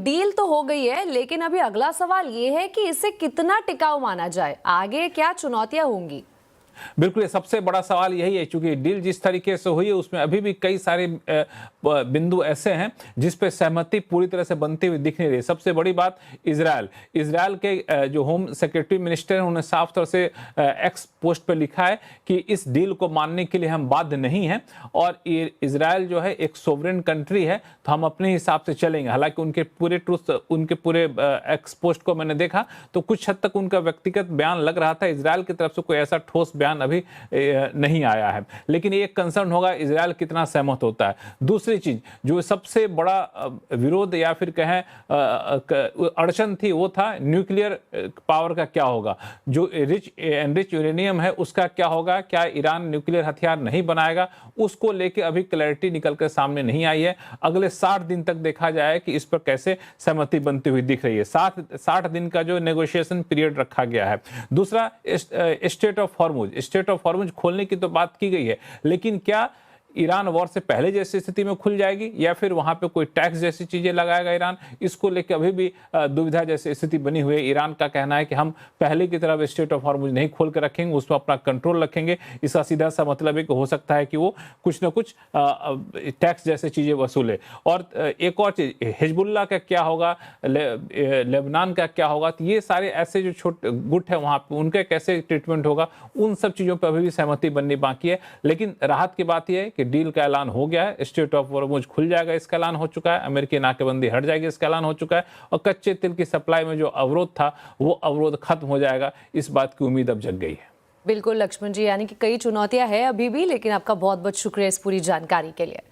Deal तो हो गई है, लेकिन अभी अगला सवाल ये है कि इसे कितना टिकाऊ माना जाए, आगे क्या चुनौतियां होंगी। बिल्कुल, ये सबसे बड़ा सवाल यही है, क्योंकि डील जिस तरीके से हुई है उसमें अभी भी कई सारे बिंदु ऐसे हैं जिस पे सहमति पूरी तरह से बनती हुई दिख नहीं रही। सबसे बड़ी बात इजरायल के जो होम सेक्रेटरी मिनिस्टर हैं उन्होंने साफ तौर से एक्स पोस्ट पे लिखा है कि इस डील को मानने के लिए हम बाध्य नहीं हैं, और इजरायल जो है एक सोवरेन कंट्री है, तो हम अपने हिसाब से चलेंगे। हालांकि उनके पूरे एक्स पोस्ट को मैंने देखा तो कुछ हद तक उनका व्यक्तिगत बयान लग रहा था। इजरायल की तरफ से कोई ऐसा ठोस बयान अभी नहीं आया है, लेकिन ये कंसर्न होगा इजरायल कितना सहमत होता है। दूसरी चीज जो सबसे बड़ा विरोध या फिर कहें अड़चन थी वो था न्यूक्लियर पावर का क्या होगा, जो एनरिच यूरेनियम है उसका क्या होगा, क्या ईरान न्यूक्लियर हथियार नहीं बनाएगा, उसको लेके अभी क्लैरिटी निकल कर सामने नहीं आई है। अगले 60 दिन तक देखा जाए कि इस पर कैसे सहमति बनती हुई दिख रही है। 60 दिन का जो नेगोशिएशन पीरियड रखा गया है। दूसरा, स्टेट ऑफ हॉर्मुज खोलने की तो बात की गई है, लेकिन क्या ईरान वॉर से पहले जैसी स्थिति में खुल जाएगी या फिर वहां पे कोई टैक्स जैसी चीजें लगाएगा ईरान, इसको लेकर अभी भी दुविधा जैसी स्थिति बनी हुई है। ईरान का कहना है कि हम पहले की तरह स्टेट ऑफ हॉर्मुज नहीं खोल कर रखेंगे, उस पर अपना कंट्रोल रखेंगे। इसका सीधा सा मतलब है कि हो सकता है कि वो कुछ ना कुछ टैक्स जैसे चीजें वसूले। और एक और चीज, हिजबुल्लाह का क्या होगा, लेबनान का क्या होगा, तो ये सारे ऐसे जो छोटे गुट है वहां पर उनका कैसे ट्रीटमेंट होगा, उन सब चीजों पर अभी भी सहमति बननी बाकी है। लेकिन राहत की बात यह है कि डील का ऐलान हो गया है, स्टेट ऑफ हॉर्मुज खुल जाएगा, इसका ऐलान हो चुका है, अमेरिकी नाकेबंदी हट जाएगी, इसका ऐलान हो चुका है, और कच्चे तेल की सप्लाई में जो अवरोध था वो अवरोध खत्म हो जाएगा। इस बात की उम्मीद अब जग गई है। बिल्कुल लक्ष्मण जी, यानी कि कई चुनौतियां हैं अभी भी, लेकिन आपका बहुत बहुत शुक्रिया इस पूरी जानकारी के लिए।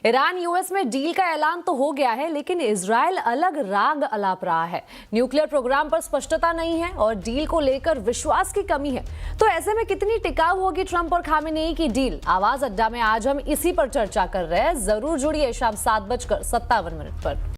ईरान यूएस में डील का ऐलान तो हो गया है, लेकिन इजराइल अलग राग अलाप रहा है। न्यूक्लियर प्रोग्राम पर स्पष्टता नहीं है और डील को लेकर विश्वास की कमी है। तो ऐसे में कितनी टिकाऊ होगी ट्रंप और खामेनेई की डील? आवाज अड्डा में आज हम इसी पर चर्चा कर रहे हैं। जरूर जुड़िए शाम 7:57 पर।